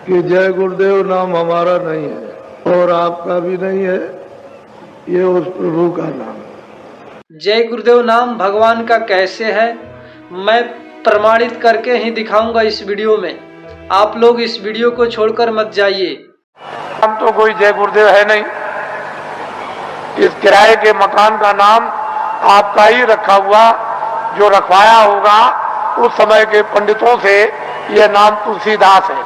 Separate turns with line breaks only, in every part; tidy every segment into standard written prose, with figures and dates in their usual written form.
कि जय गुरुदेव नाम हमारा नहीं है और आपका भी नहीं है, ये उस प्रभु का नाम है।
जय गुरुदेव नाम भगवान का कैसे है, मैं प्रमाणित करके ही दिखाऊंगा इस वीडियो में। आप लोग इस वीडियो को छोड़कर मत जाइए।
हम तो कोई जय गुरुदेव है नहीं। इस किराए के मकान का नाम आपका ही रखा हुआ, जो रखवाया होगा उस समय के पंडितों से, यह नाम तुलसीदास है।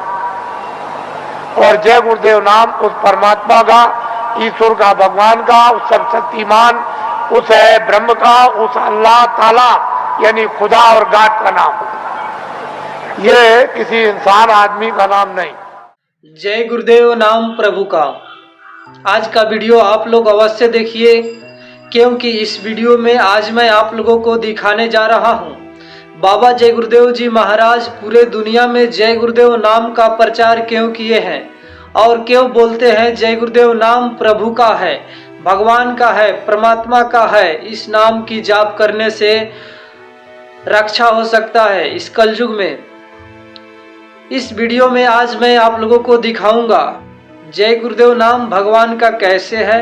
और जय गुरुदेव नाम उस परमात्मा का, ईश्वर का, भगवान का, उस सर्वशक्तिमान, उस है ब्रह्म का, उस अल्लाह ताला यानी खुदा और गाड का नाम। यह किसी इंसान आदमी का नाम नहीं।
जय गुरुदेव नाम प्रभु का। आज का वीडियो आप लोग अवश्य देखिए, क्योंकि इस वीडियो में आज मैं आप लोगों को दिखाने जा रहा हूं बाबा जय गुरुदेव जी महाराज पूरे दुनिया में जय गुरुदेव नाम का प्रचार क्यों किए हैं और क्यों बोलते हैं जय गुरुदेव नाम प्रभु का है, भगवान का है, परमात्मा का है। इस नाम की जाप करने से रक्षा हो सकता है इस कलयुग में। इस वीडियो में आज मैं आप लोगों को दिखाऊंगा जय गुरुदेव नाम भगवान का कैसे है,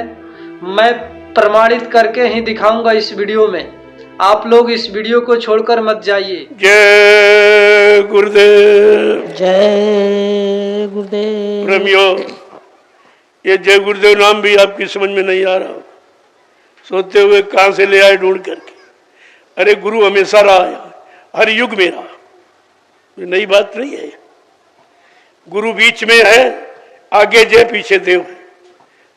मैं प्रमाणित करके ही दिखाऊंगा इस वीडियो में। आप लोग इस वीडियो को छोड़कर मत जाइए।
जय गुरुदेव।
जय गुरुदेव।
प्रेमियों, ये जय गुरुदेव नाम भी आपकी समझ में नहीं आ रहा, सोचते हुए कहां से ले आए ढूंढ करके। अरे गुरु हमेशा रहा है, हर युग में रहा, नई बात नहीं है। गुरु बीच में है, आगे जय पीछे देव है,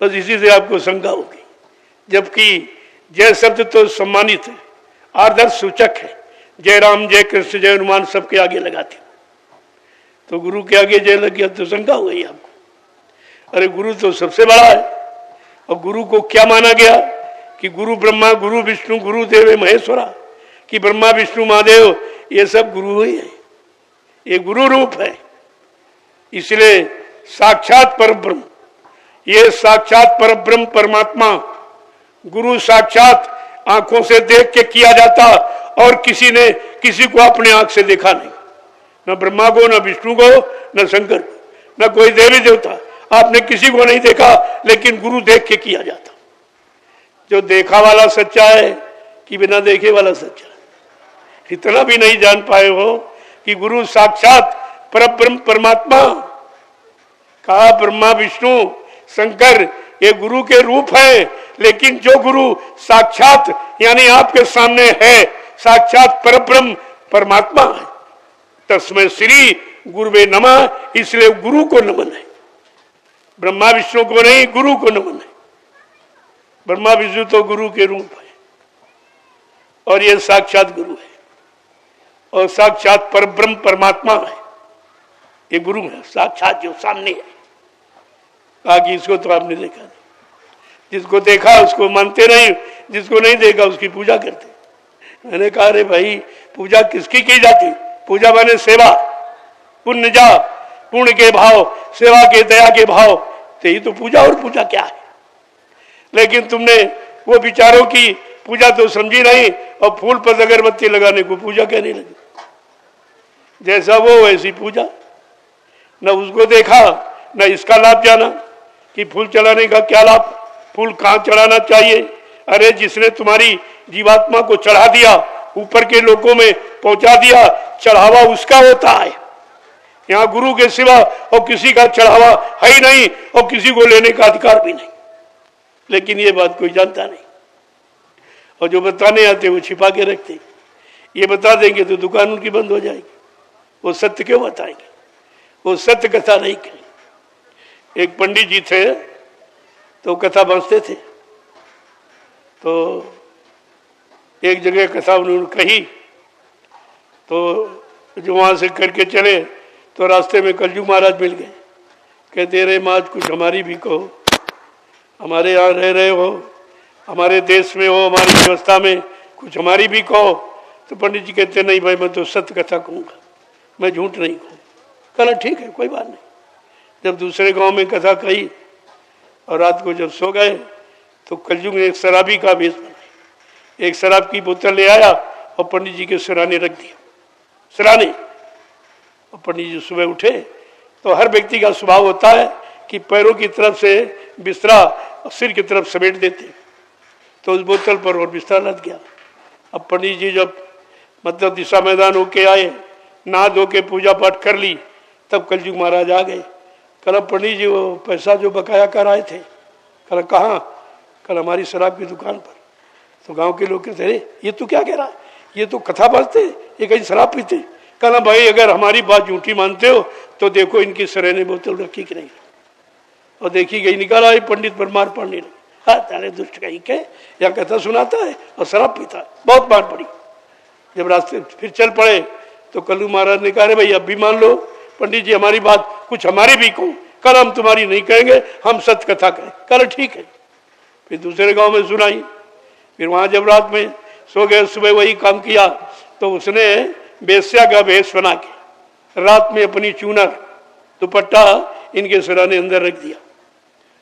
बस इसी से आपको शंका होगी। जबकि जय शब्द तो सम्मानित है, आदर्श सूचक है। जय राम, जय कृष्ण, जय हनुमान सबके आगे लगाते, तो गुरु के आगे जय लग गया तो शंका हो गई आपको। अरे गुरु तो सबसे बड़ा है। और गुरु को क्या माना गया कि गुरु ब्रह्मा, गुरु विष्णु, गुरु देव महेश्वरा, कि ब्रह्मा विष्णु महादेव ये सब गुरु ही है, ये गुरु रूप है। इसलिए साक्षात परब्रह्म, ये साक्षात परब्रह्म परमात्मा गुरु साक्षात आंखों से देख के किया जाता, और किसी ने किसी को अपने आंख से देखा नहीं, न ब्रह्मा को, न विष्णु को, न शंकर को, न कोई देवी देवता, आपने किसी को नहीं देखा, लेकिन गुरु देख के किया जाता। जो देखा वाला सच्चा है कि बिना देखे वाला सच्चा है, इतना भी नहीं जान पाए हो कि गुरु साक्षात परब्रह्म परमात्मा कहा, ब्रह्मा विष्णु शंकर ये गुरु के रूप है। लेकिन जो गुरु साक्षात यानी आपके सामने है, साक्षात परब्रह्म परमात्मा है, तस्मै श्री गुरुवे नमः, इसलिए गुरु को नमन है, ब्रह्मा विष्णु को नहीं, गुरु को नमन है। ब्रह्मा विष्णु तो गुरु के रूप है, और ये साक्षात गुरु है, और साक्षात परब्रह्म परमात्मा है, ये गुरु है साक्षात जो सामने है। बाकी इसको तो आपने देखा नहीं, जिसको देखा उसको मानते नहीं, जिसको नहीं देखा उसकी पूजा करते। मैंने कहा रे भाई, पूजा किसकी की जाती? पूजा माने सेवा, पुण्य जा, पुण्य के भाव, सेवा के दया के भाव, तो ये तो पूजा। और पूजा क्या है? लेकिन तुमने वो विचारों की पूजा तो समझी नहीं, और फूल पर अगरबत्ती लगाने को पूजा कहने लगी। जैसा वो वैसी पूजा, न उसको देखा न इसका लाभ जाना कि फूल चढ़ाने का क्या लाभ, फूल कहाँ चढ़ाना चाहिए। अरे जिसने तुम्हारी जीवात्मा को चढ़ा दिया, ऊपर के लोगों में पहुंचा दिया, चढ़ावा उसका होता है। यहाँ गुरु के सिवा और किसी का चढ़ावा है ही नहीं, और किसी को लेने का अधिकार भी नहीं। लेकिन ये बात कोई जानता नहीं, और जो बताने आते वो छिपा के रखते। ये बता देंगे तो दुकान उनकी बंद हो जाएगी। वो सत्य क्यों बताएंगे? वो सत्य कथा नहीं कही। एक पंडित जी थे, तो कथा बांधते थे, तो एक जगह कथा उन्होंने कही, तो जो वहाँ से करके चले तो रास्ते में कलजू महाराज मिल गए। कहते रहे महाराज कुछ हमारी भी कहो, हमारे यहाँ रह रहे हो, हमारे देश में हो, हमारी व्यवस्था में कुछ हमारी भी कहो। तो पंडित जी कहते नहीं भाई, मैं तो सत्य कथा कहूँगा, मैं झूठ नहीं कहूँ। कहना ठीक है, कोई बात नहीं। जब दूसरे गांव में कथा कही और रात को जब सो गए, तो कलयुग ने एक शराबी का वेश बनाया, एक शराब की बोतल ले आया और पंडित जी के सिराने रख दिया, सिराने। और पंडित जी सुबह उठे तो हर व्यक्ति का स्वभाव होता है कि पैरों की तरफ से बिस्तरा सिर की तरफ समेट देते। तो उस बोतल पर और बिस्तरा लद गया। अब पंडित जी जब मतलब दिशा मैदान होके आए, नहा धो के पूजा पाठ कर ली, तब कलयुग महाराज आ गए। कल पंडित जी वो पैसा जो बकाया कर आए थे, कल कहाँ? कल हमारी शराब की दुकान पर। तो गांव के लोग कहते, अरे ये तू क्या कह रहा है, ये तो कथा पढ़ते, ये कहीं शराब पीते। कहना भाई अगर हमारी बात झूठी मानते हो तो देखो इनकी सरेने बोतल रखी कि नहीं। और देखी गई, निकाला आई, पंडित पर मार पड़ने लगी। हाँ तारे दुष्ट कहीं के, या कथा सुनाता है और शराब पीता है। बहुत मार पड़ी। जब रास्ते फिर चल पड़े तो कल्लू महाराज ने कहा, अरे भाई अब भी मान लो पंडित जी हमारी बात, कुछ हमारी भी कहो, कल हम तुम्हारी नहीं कहेंगे, हम सत्य कथा करें। कल ठीक है। फिर दूसरे गांव में सुनाई। फिर वहां जब रात में सो गए, सुबह वही काम किया। तो उसने बेस्या का भेष बना के रात में अपनी चूनर दुपट्टा इनके सिराने अंदर रख दिया।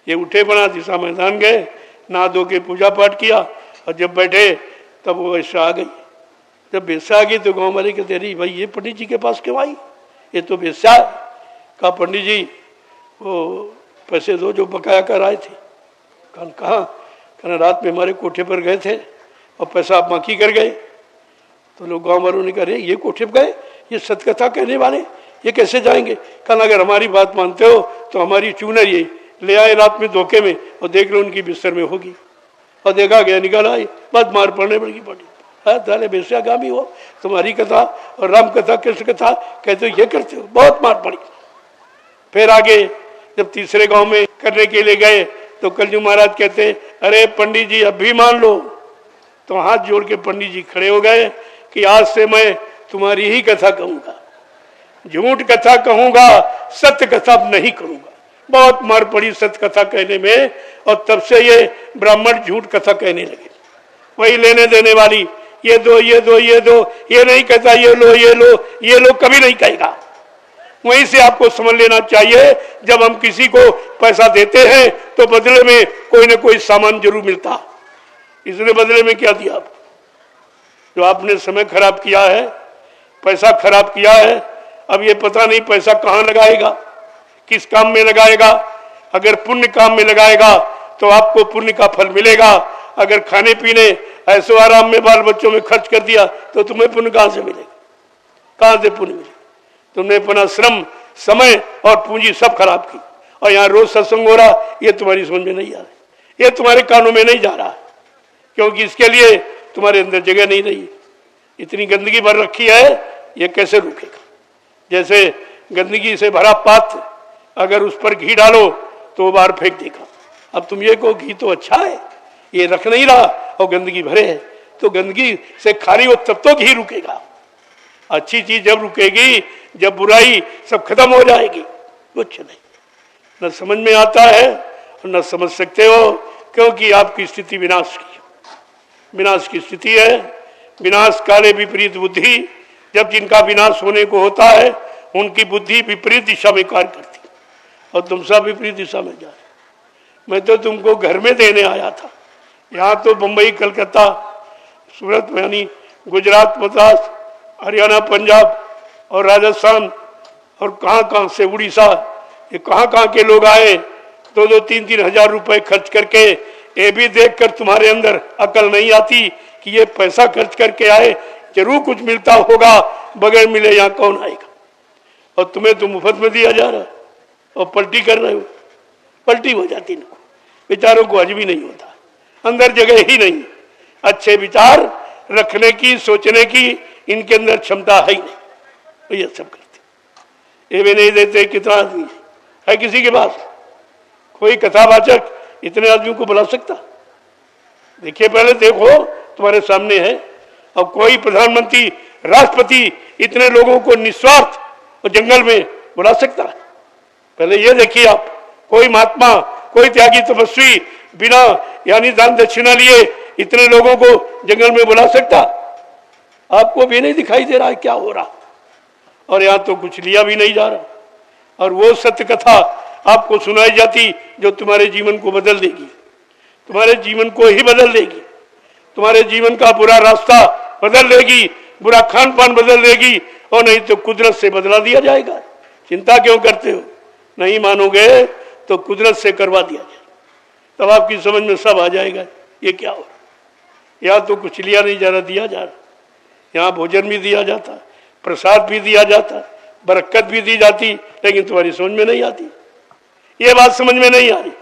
ये उठे बना दिशा मैदान गए, नहा धो के पूजा पाठ किया, और जब बैठे तब वो वेश्या आ गई। जब वेश्या आ गई तो गाँव वाले कहते, अरे भाई ये पंडित जी के पास क्यों आई, ये तो वेश्या। कहा पंडित जी वो पैसे दो जो बकाया कर आए थे। कहा रात में हमारे कोठे पर गए थे और पैसा आप बाकी कर गए। तो लोग गांव वालों ने कहा, ये कोठे पर गए, ये सतकथा कहने वाले, ये कैसे जाएंगे? कहा अगर हमारी बात मानते हो तो हमारी चूनर ये ले आए रात में धोखे में, और देख लो उनकी बिस्तर में होगी। और देखा गया, निकाला, बस मार पड़ने पड़ेगी पड़ी। ताले बेस्यागामी हो, तुम्हारी कथा और राम कथा कृष्ण कथा कहते हो, ये करते हो, बहुत मार पड़ी। फिर आगे जब तीसरे गांव में करने के लिए गए तो कलयुग महाराज कहते, अरे पंडित जी अब भी मान लो। तो हाथ जोड़ के पंडित जी खड़े हो गए कि आज से मैं तुम्हारी ही कथा कहूंगा, झूठ कथा कहूंगा, सत्य कथा नहीं करूंगा। बहुत मार पड़ी सत्य कथा कहने में, और तब से ये ब्राह्मण झूठ कथा कहने लगे। वही लेने देने वाली, ये दो ये दो ये दो, ये नहीं कहता ये लो ये लो, ये लो कभी नहीं कहेगा। वहीं से आपको समझ लेना चाहिए, जब हम किसी को पैसा देते हैं तो बदले में कोई ना कोई सामान जरूर मिलता। इसने बदले में क्या दिया? जो आपने समय खराब किया है, पैसा खराब किया है, अब ये पता नहीं पैसा कहाँ लगाएगा, किस काम में लगाएगा। अगर पुण्य काम में लगाएगा तो आपको पुण्य का फल मिलेगा। अगर खाने पीने ऐसो आराम में बाल बच्चों में खर्च कर दिया तो तुम्हें पुण्य कहां से मिलेगा? कहां से पुण्य मिलेगा? तुमने अपना श्रम, समय और पूंजी सब खराब की। और यहाँ रोज सत्संग हो रहा, ये तुम्हारी समझ में नहीं आ रहा, ये तुम्हारे कानों में नहीं जा रहा, क्योंकि इसके लिए तुम्हारे अंदर जगह नहीं रही। इतनी गंदगी भर रखी है, ये कैसे रुकेगा? जैसे गंदगी से भरा पात्र, अगर उस पर घी डालो तो वो बाहर फेंक देगा। अब तुम ये कहो घी तो अच्छा है, ये रख नहीं रहा और गंदगी भरे है, तो गंदगी से खाली हो तब तो घी रुकेगा। अच्छी चीज जब रुकेगी, जब बुराई सब खत्म हो जाएगी। कुछ नहीं, न समझ में आता है और न समझ सकते हो, क्योंकि आपकी स्थिति विनाश की, विनाश की स्थिति है। विनाश काले विपरीत बुद्धि, जब जिनका विनाश होने को होता है उनकी बुद्धि विपरीत दिशा में कार्य करती है, और तुम सब विपरीत दिशा में जा रहे। मैं तो तुमको घर में देने आया था, यहाँ तो मुंबई, कलकत्ता, सूरत, यानी गुजरात, मद्रास, हरियाणा, पंजाब और राजस्थान और कहाँ से, उड़ीसा, ये कहाँ के लोग आए, 2-2, 3-3 हजार रुपए खर्च करके। ये भी देखकर तुम्हारे अंदर अकल नहीं आती कि ये पैसा खर्च करके आए, जरूर कुछ मिलता होगा, बगैर मिले यहाँ कौन आएगा? और तुम्हें तो मुफ्त में दिया जा रहा है और पलटी कर रहे हो। पलटी हो जाती इनको, विचारों को आज भी नहीं होता, अंदर जगह ही नहीं, अच्छे विचार रखने की, सोचने की इनके अंदर क्षमता है ही नहीं, तो ये सब करते। ये भी नहीं देते। कितना आदमी है किसी के पास? कोई कथावाचक इतने आदमियों को बुला सकता? देखिए, पहले देखो, तुम्हारे सामने है। और कोई प्रधानमंत्री, राष्ट्रपति इतने लोगों को निस्वार्थ और जंगल में बुला सकता है? पहले ये देखिए आप। कोई महात्मा, कोई त्यागी तपस्वी बिना यानी दान दक्षिणा लिए इतने लोगों को जंगल में बुला सकता? आपको भी नहीं दिखाई दे रहा है क्या हो रहा? और यहाँ तो कुछ लिया भी नहीं जा रहा। और वो सत्य कथा आपको सुनाई जाती जो तुम्हारे जीवन को बदल देगी, तुम्हारे जीवन को ही बदल देगी, तुम्हारे जीवन का बुरा रास्ता बदल देगी, बुरा खान पान बदल देगी, और नहीं तो कुदरत से बदला दिया जाएगा। चिंता क्यों करते हो? नहीं मानोगे तो कुदरत से करवा दिया जाए, तब आपकी समझ में सब आ जाएगा ये क्या हो। यहाँ तो कुछ लिया नहीं जा रहा, दिया जा रहा। यहाँ भोजन भी दिया जाता, प्रसाद भी दिया जाता, बरकत भी दी जाती, लेकिन तुम्हारी समझ में नहीं आती। ये बात समझ में नहीं आ रही।